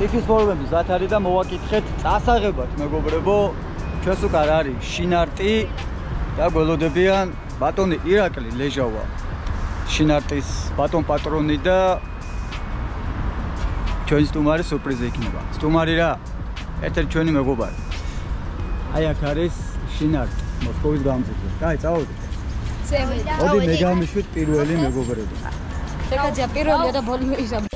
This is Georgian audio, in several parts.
წიფის ფორმები ზათ არის და მოვაკითხეთ წასაღებად მეგობრებო ჩვენს უკან არის შინარტი და გველოდებიან ბატონი ირაკლი ლეჟავა შინარტის ბატონ პატრონი და ჩვენი სტუმარი სურპრიზი იქნება სტუმარი რა ერთ-ერთი ჩვენი მეგობარი აი აქ არის შინარტი მოსკოვის გამზირზე კაი წავედით მოდი მე გამიშვით პირველი მეგობრები შეკაძია პირველია და ბოლო ისაბ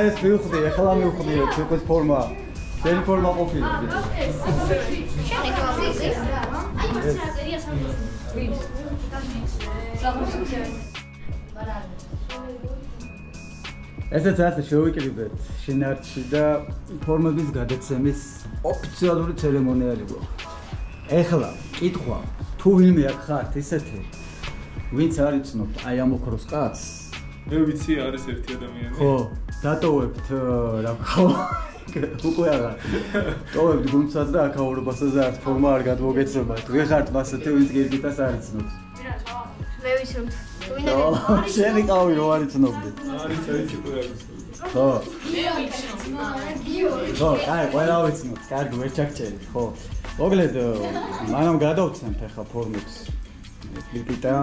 ეს მივხვდი, ახლა მივხვდი, ეს ფორმა. შენი ფორმა ყოფილა. ესეც ასე შევიკრიბეთ შინარტში და ფორმების გადაცემის ოფიციალური ცერემონიალი გვაქვს. ეხლა კითხვა, თუ ვინმე აქ ხართ ისეთი, ვინც არ იცნობთ აი ამ ოქროს კაცს? მე ვიცი არის ერთი ადამიანი. ხო, დატოვებთ რა ხო უკვე აღარ. ტოვებთ გუნდსაც და აქაურობასაც და არც ფორმა არ გადმოგეცემათ. ვიხართ მასეთი ვინც გირგიტას არ იცნობთ. მე ვიცნობ. შენი ყავი რო არ იცნობდი. არის უკვე არის. ხო. მე ვიცნობ. ხო, კაი, ყველა ვიცნობ. კარგი, ვერ ჩაგჭერი, ხო. მოგლედ, მანამ გადავცემთ ახლა ფორმებს. გირგიტა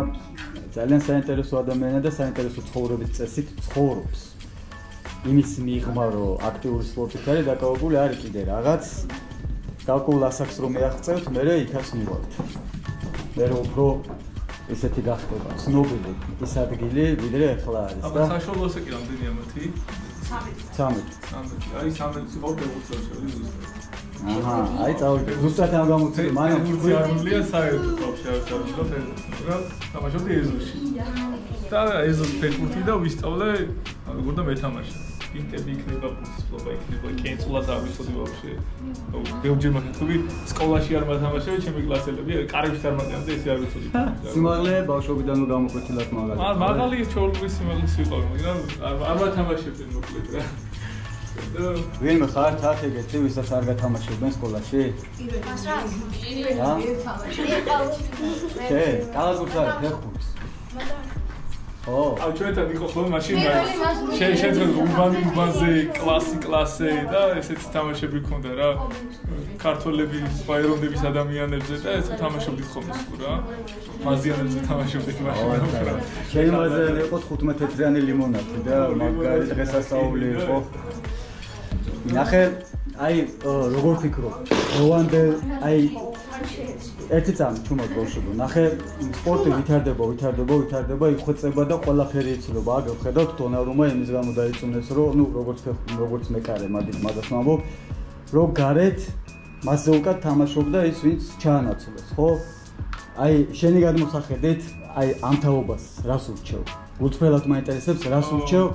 ძალიან საინტერესო ადამიანია და საინტერესო ცხოვრების წესით ცხოვრობს. იმის მიღმა რომ აქტიური სპორტით არის დაკავებული არის კიდე რაღაც გაკულ ასაკს რომ მიაღწევთ, მე იქაც მივალთ. მე რო უფრო ესეთი გახდება ცნობილი ის ადგილი, ვიდრე ახლა არის და აბა საშუალოზე კი რამდენია მათი? 13. აი 13 სპორტი უცხოელი ზუსტად. აჰა, აი წავიდე. ზუსტად ამ გამოწვევი მანამ ვუძი არ უნდა საერთოდ ბავშვი არ ჩავდო და თამაშობდი ეზოში. და ეზოს ფეხბურთი და ვისწავლე როგორ და მეთამაშე. პინკები იქნება, ფუტბოლი იქნება, კენწულად არ ვიცოდი ბავშვი. ბევრჯერ მაგეთქვი სკოლაში არ მათამაშები, ჩემი კლასელები, კარებში არ მათამაშე, ესე არ ვიცოდი. სიმაღლე ბავშვობიდან რომ გამოკვეთილად მაგალი. მაგალი ჩაოლური სიმაღლის ვიყავი, მაგრამ არ მათამაშებდი მოკლედ რა. ვინმე ხართ აქ ეგეთი, ვისაც არ გათამაშებენ სკოლაში? რა? შე, კალათბურთს არა, ფეხბურთს. ხო. აუ ჩვენთან იყო ხოლმე მაშინ შეიძლება უბანზე კლასე და ესეც თამაშები ქონდა რა. ქართველების, ბაირონდების ადამიანებზე და ეს თამაშობდით ხოლმე სულ რა. მაზიანებზე თამაშობდით მაშინ რა. შენი მაზიანი იყო 15 თეთრიანი ლიმონადი და მაგარი დღესასწაული იყო. ნახე, აი როგორ ფიქრობ? როვანდე აი ერთი წამი ჩუმად ბავშვებო. ნახე, სპორტი ვითარდება, იხვეწება და ყველაფერი იცლება. აგერ ხედავთ დონარუმა იმის გამო დაიწუნეს, რომ ნუ როგორც მეკარე მაგას ვამბობ, რომ გარეთ მასზე უკან თამაშობდა ის ვინც ჩაანაცვლეს, ხო? აი შენი გადმოსახედით, აი ამ თაობას რას ურჩევ? უცბელად მაინტერესებს რას ურჩევ?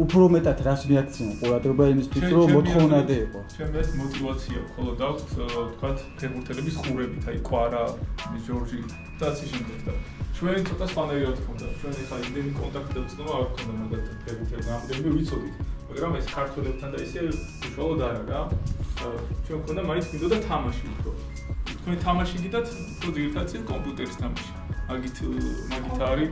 უფრო მეტად რას მიაქციო ყურადღება იმისთვის, რომ მოთხოვნადი იყო. ჩემს мотиваცია მხოლოდ აქვს, ვთქვათ, ფეხბურთელების ხურებით, აი კვარა, ჯორჯი და ასე შემდეგ და ჩვენ ცოტა სპანერად ქონდა. ჩვენ ახლა იმდენი კონტაქტი და ვწნობა არ ქონდა მაგალითად ფეხბურთელს რამდენიმე ვიცოდით, მაგრამ ეს ქართველებთან და ისე უშუალოდ არა რა. ჩვენ ქონდა მაინც მინდოდა თამაში უფრო. თქვენ თამაში გიდათ, უფრო ძირითადად კომპიუტერის თამაში. მაგით არის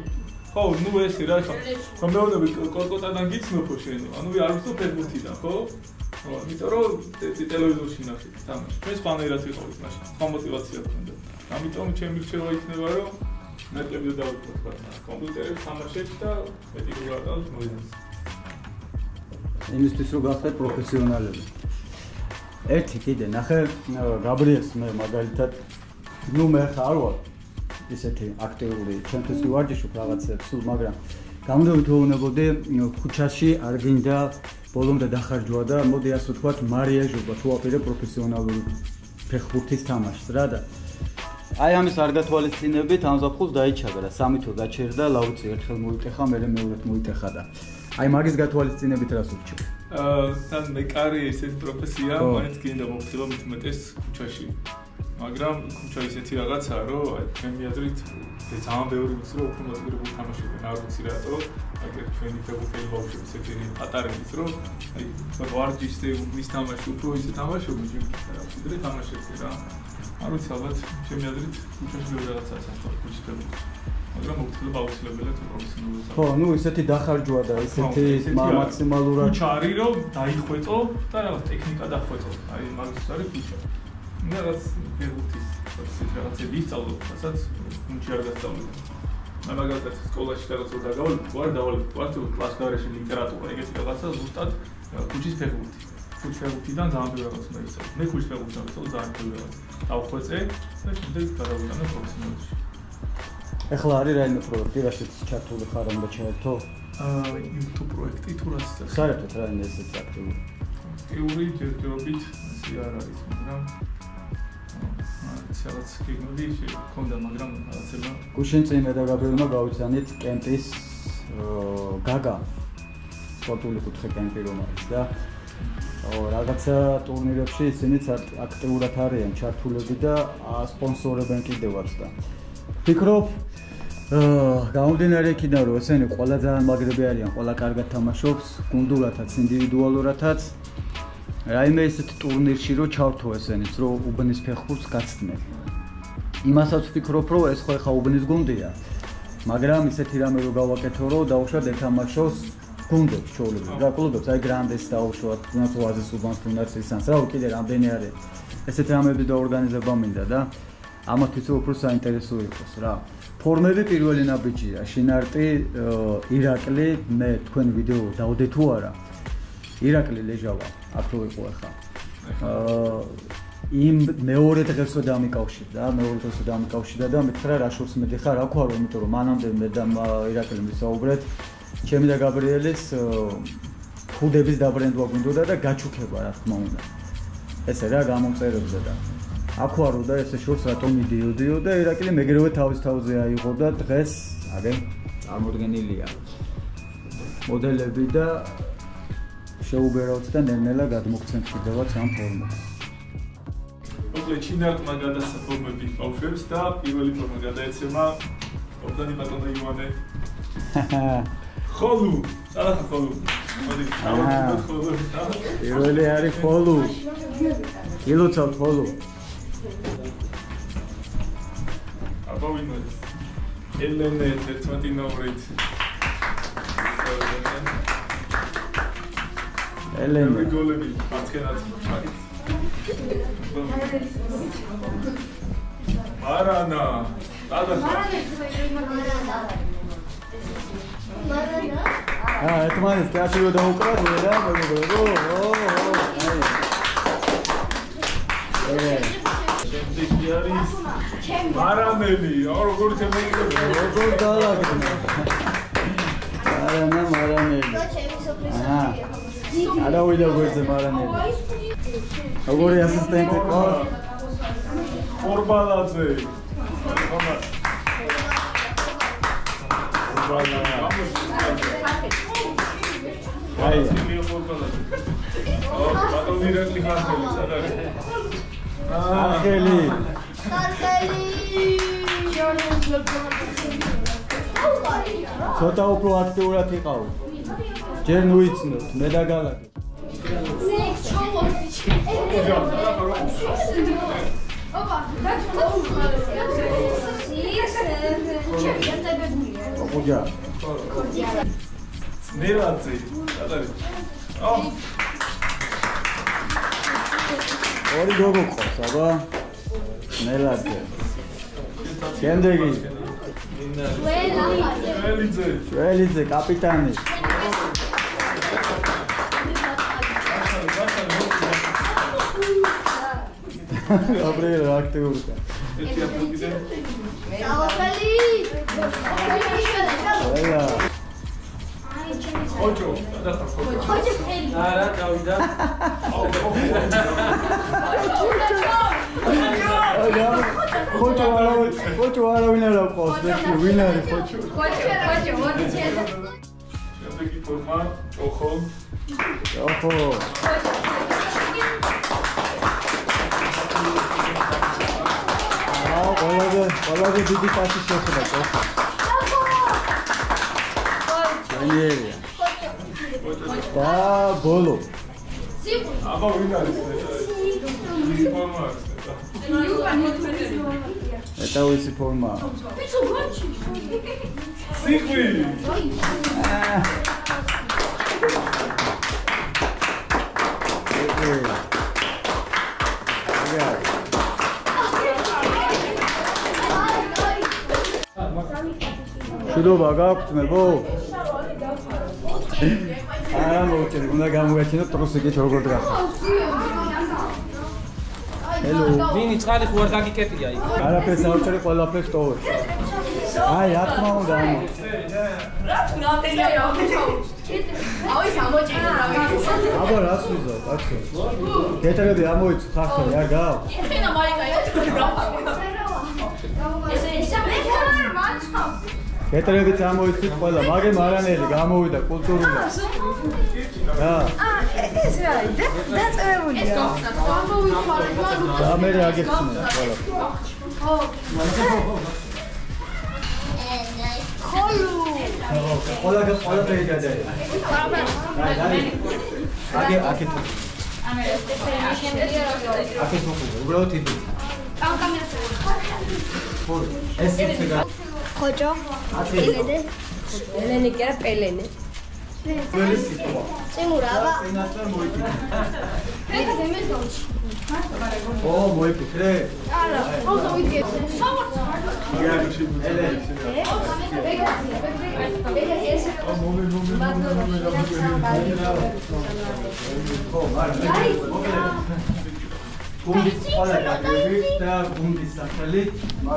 ხო, ნუ ესე რა ხა. მომეუბნები კოლკოტადან გიცნობო შენ. ანუ არ ვიცო ფეხბურთიდან, ხო? ხო, იმიტომ რომ ტელევიზორში ნახეთ თამაში. ჩვენ სპანერად ვიყავით მაშინ. სხვა мотиваცია გქონდა. ამიტომ ჩემი რჩევა იქნება რომ ნაკლები დავიწყოთ კომპიუტერებს თამაშებს და მეტი უბრალოდ მოიძინოს. იმისთვის რომ გახდეთ პროფესიონალები. ერთი კიდე ნახე გაბრიელს მე მაგალითად ნუ მე ხარ ვარ ისეთი აქტიური ჩემთვის ვარჯიშობ რაღაცებს სულ მაგრამ გამოდევნებოდი ქუჩაში არ გინდა ბოლომდე დახარჯვა და მოდი ასე ვთქვათ მარიაჟობა თუ აპირე პროფესიონალური ფეხბურთის თამაშს რა და აი ამის არ გათვალისწინებით ამ ზაფხულს დაიჩაგრა 3 თვე გაჩერდა ლაუცი ერთხელ მოიტეხა მე მეორედ მოიტეხა და აი მაგის გათვალისწინებით რას ვუჩვევ თან მე კარი ესეთი პროფესია მაინც გინდა მოვხილო მithumetes ქუჩაში მაგრამ ქუჩა ისეთი რაღაცაა რომ აი ჩემი აზრით ძალიან ბევრი ვიცი რომ უფრო მოტივირებული თამაშობენ არ ვიცი რატო აგერ ჩვენი ფეხბურთელი ბავშვები ისეთი პატარებიც რომ აი ვარჯიშზე მის თამაში უფრო ისე თამაშობენ ვიდრე თამაშებს რა არ ვიცი ალბათ ჩემი აზრით ქუჩაში ბევრი რაღაცაა სასწავლო ქუჩის ფეხბურთი მაგრამ მოვხილო აუცილებელად პროფესიონალურად ხო ნუ ისეთი დახარჯვა და ისეთი მაქსიმალურად ქუჩა არის რომ დაიხვეწო და რაღაც ტექნიკა დახვეწო აი მაგის არის ქუჩა რაღაც ფეხბურთის რაღაცები ისწავლო რასაც ქუჩაში არ გასწავლეთ მე მაგალითად სკოლაში რაღაც რო დაგავალ ვარ კლას გარეშე ლიტერატურა ეგეთი რაღაცა ზუსტად ქუჩის ფეხბურთი ქუჩის ფეხბურთიდან ძალიან ბევრი რაღაც უნდა ისწავლო მე ქუჩის ფეხბურთს ავწავლე ძალიან ბევრი რაღაც დავხვეწე და შემდეგ გადავიდანე პროფესიონალში ეხლა არის რაიმე პროექტი რაშიც ჩართული ხარ უნდა ჩაერთო YouTube პროექტი თუ რაც საერთოდ რაიმე ესეც აქტიური აქტიური ჯერჯერობით ასე არ არის მაგრამ რაღაც გეგმები შექონდა მაგრამ რაღაცება გუშინ წინ მე და გაბრიელმა გავიცანით კემპის გაგა სპორტული კუთხე კემპი რომ არის და რაღაცა ტურნირებში ისინიც აქტიურად არიან ჩართულები და სპონსორებენ კიდევაც და ვფიქრობ გამომდინარე იქიდან რომ ესენი ყველა ძალიან მაგრები არიან ყველა კარგად თამაშობს გუნდურათაც ინდივიდუალურათაც რაიმე ისეთ ტურნირში რომ ჩავთო ესენიც რომ უბნის ფეხბურთს გაცდნენ იმასაც ვფიქრობ რომ ეს ხო ხა უბნის გუნდია მაგრამ ისეთი რამე რომ გავაკეთო რომ დაუშვათ ეთამაშოს გუნდებს ჩაოლებენ რა კლუბებს აი გრანდეს დაუშვათ თუნდაც ოაზის უბანს თუნდაც ისანს რა კიდე რამდენი არის ესეთ რამეები დაორგანიზება მინდა და ამათვით უფრო საინტერესო იყოს რა ფორმები პირველი ნაბიჯია შინარტი ირაკლი მე თქვენ ვიდეო დავდე თუ არა ირაკლი ლეჟავა აქ რო იყო ახლა იმ მეორე დღესო დამიკავშირდა და მითხრა რა შორს მედიხარ რა ქვარო იმიტომ რომ მანამდე მე და ირაკლი მისაუბრეთ ჩემი და გაბრიელის ხუდების დაბრენდვა გვინდოდა და გაჩუქება რა თქმა უნდა ესე რა გამოწერებზე და აქვარო და ესე შორს რატომ მიდიოდიო და ირაკლი მეგრევე თავის თავზე აიღო და დღეს აგენ წარმოდგენილია მოდელები და შეუბერავთ და ნელ-ნელა გადმოგცემთ კიდევაც ამ ფორმას. მოკლედ ჩინართმა გადასცა ფორმები ბავშვებს და პირველი ფორმა გადაეცემა ორდანი ბატონო ივანე. ხოლუ, საერთოდ ხოლუ. მოდი, ავიღოთ ხოლუ. პირველი არის ხოლუ. ილოცავთ ხოლუ. აბავინოთ. ელენე 11 ნომრით. ელენე გოლები აცხენად მაგით. მარანა. ეთმანის კაშიო დაუკრა და მოგებო. შემდეგი არის მარანელი. როგორ შემეგებო? როგორ დაალაგებო? მარანელი. არა ვიდა გვერდზე მარანელი. როგორი ასისტენტი ყავს? ორბალაძე. აი, ბატონი რეკი ხარხელი სადარი. ახელი. ცოტა უფრო აქტიურად იყავ. ჯერ ნუიცნოთ, მე და გალაკი. ოღონდ. ნერაძე, სადარი. ორი გოგო ყავს, აბა. ნელაძე. შემდეგი. ველიძე, კაპიტანი. გაბრიელ აქტიურია. ერთი აფრიკიდან. აია. ოჯო, დადა ხოჯო. არა, დავიდა. ოჯო არა ყავს მე ვინ არის ხოჭო? ხოჭო, მოდი ჩემ. შემდეგი ფორმა ჭოხო. ჭოხო. ყველაზე დიდი პასი შეხვდა ჭოხო. ენერგია. და ბოლო. აბა ვინ არის ეს? ფორმა არის. Eta uisi forma. Siqui. შუდობა გაქვთ მებო? არა მოუწევი, უნდა გამოგაჩინოთ ტრუსიკით როგორ დგახარ. Hello. ვინი წყალი ხო არ გაგიკეტია იქ? არაფერს ავჭერი, ყველაფერს ტოვებ. აი, რა თქმა უნდა. აბა რას ვიზო, კაცო? გეტარები ამოიცი ხახე, არ გავა? ხინა მაიკაია გეტარები ამოიცით ყველა, მაგე მარანელი გამოვიდა კულტურულად. რა? ეს რა იდა? დაწევებულია. და მე რა გიხსნა ყველა. ხოლო. ყველა დაიჯადა. აქეთ. აქეთ უბრალოდ იდი. ეს ისე ხოჭო. პელენე. პელენე კი არა პელენე. წიმურა აბა. ო მოიფიქრე? არა, ხო ვიგე.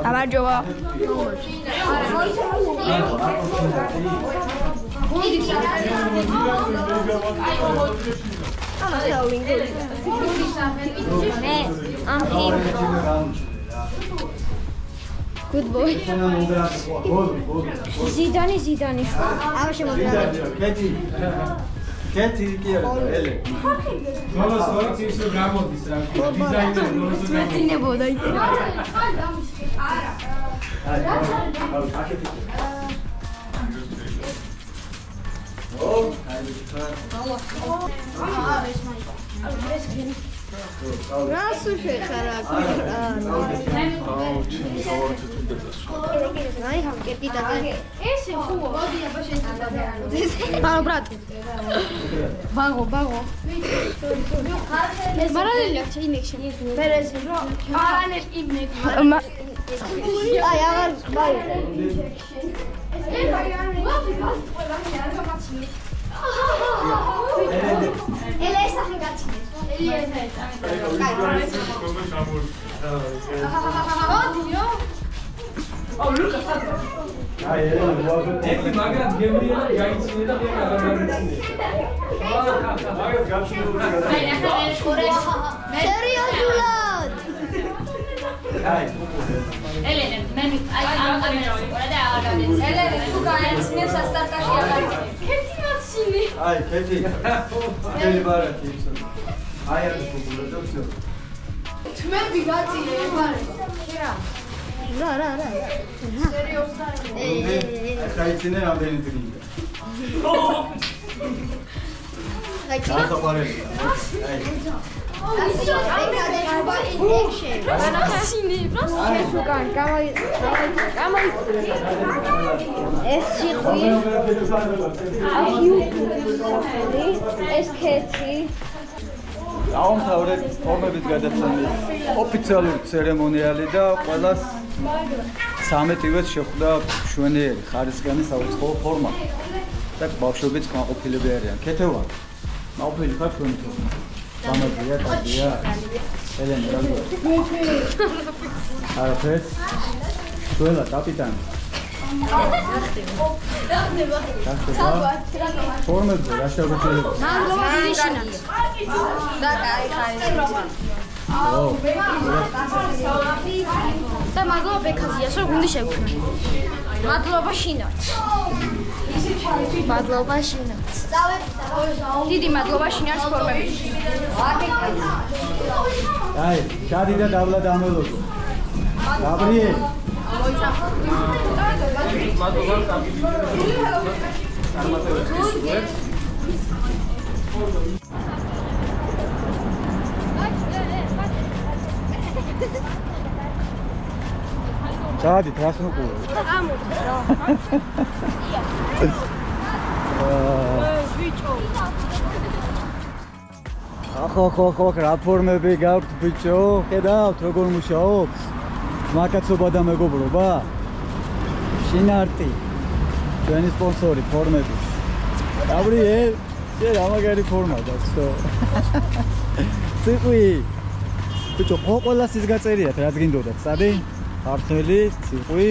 გამარჯობა. Good boy. Zidane. აბა შემოგიარა. კეთი კი არა, ელე. ნოლოს ვარ ისე გამოდის რა. დიზაინერი წინებოდა იქ. რას შეხარა? აი, ხომ კეტი და ესე ხო? მოდი აბა შეიძლება. ბაგო ბრატ. ბაგო. ეს მარანელი აქვს ინექშენ. ბერეზი რო. მარანელი ინექშენ. აი, აღარ ხმარი. ეს ბაგანი. ელე სახი გაჩინე. ოდიო. აუ ლუკა ხადა. აი, ეკი მაგრამ გემრია გაიცინე და გემრია გამიცინე. მაგას გავშინებული სერიოზულად. აი, ელენე, მე აი ამყარები რა და აღარ. ელენე, თუ გაიცინე სასტარტაში აღარ. კეთი მაცინე. აი, კეთი. კეთი ბარათი ისო. აი, არის ფუგულა და всё. თმები გაწინე ეხარე. რა. სერიოზულად. ხაიცინე რამდენი დღეა. გასაყვარელი. აი. ეს სიყვი ეს კეთი დაამთავრეთ ფორმებით გადაცემული ოფიციალური ცერემონიალი და ყველას 13-ვეც შეხვდა მშვენიერი ხარისხიანი საუცხოო ფორმა და ბავშვებიც კმაყოფილები არიან. ქეთევა მაყოფილი ხარ თქვენ თუ გამარჯვია ტაგია ელენე როგორ არაფერს შუელა კაპიტანი ფორმებზე რა შეგვიძლია მადლობა ნიშნა და კაი და მადლობა ბექაზიას რომ გუნდი შევქმნა. მადლობა შინაარს. მადლობა შინაარს. დიდი მადლობა შინაარს ფორმების. აი, ჩადი და დავლა დამელოდო. გაბრიელ. მადლობა ჩადი თასნუკუ. ახო, რა ფორმები გაქვთ ბიჭო? ხედავთ როგორ მუშაობს? მაკაცობა და მეგობრობა. შინარტი. ჩვენი სპონსორი ფორმები. გაბრიელ, შენ ამაგარი ფორმა გასწო. ციყვი. ბიჭო, ყველა ის გაწერიათ, რაც გინდოდათ, წადი? ქართველი, ციყვი,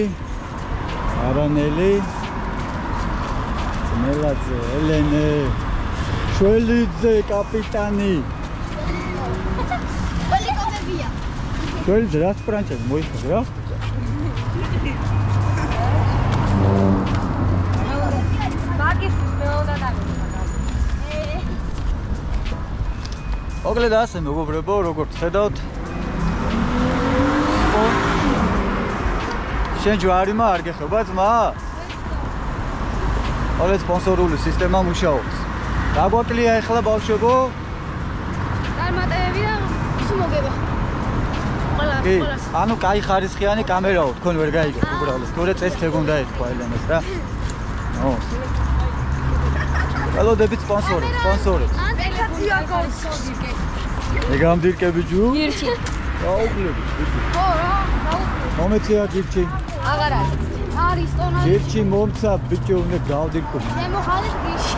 არანელი, მელაძე, ელენე, შველიძე, კაპიტანი. პოლიკომებია. შველიძე რაც ფრანჩეზი მოიხდა რა? მოკლედ ასე მეგობრებო, როგორც ხედავთ, შენ ჯვარიმა არ გეხება ძმა? όλე სპონსორული სისტემა მუშაობს. რა გვაკლია ახლა ბავშვებო? წარმატებები და ისე მოგება. ყველას. ანუ კაი ხარისხიანი კამერაო, თქვენ ვერ გაიგეთ უბრალოდ. თორე წესით ეგ უნდა ეთქვა ელენეს რა. ო. ველოდებით სპონსორებს. ანტელაცია გოს. მეგამდირკები ჯუ? გირჩი. გაუკლები. ხო რა, მომეცია გირჩი. აღარ არის. არის ტონა. გირჩი მომცა ბიჭო უნდა გავდირკო. შემოხალეთ გირჩი.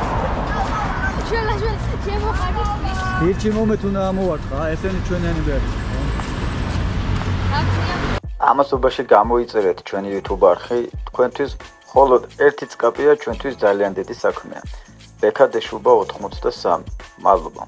შემოხალეთ გირჩი. გირჩი მომეთ უნდა ამოვარტყა, ესენი ჩვენიანები არის. ამასობაში გამოიწერეთ ჩვენი YouTube არხი, თქვენთვის მხოლოდ ერთი წკაპია ჩვენთვის ძალიან დიდი საქმეა. ბექადეშუბა 83. მადლობა.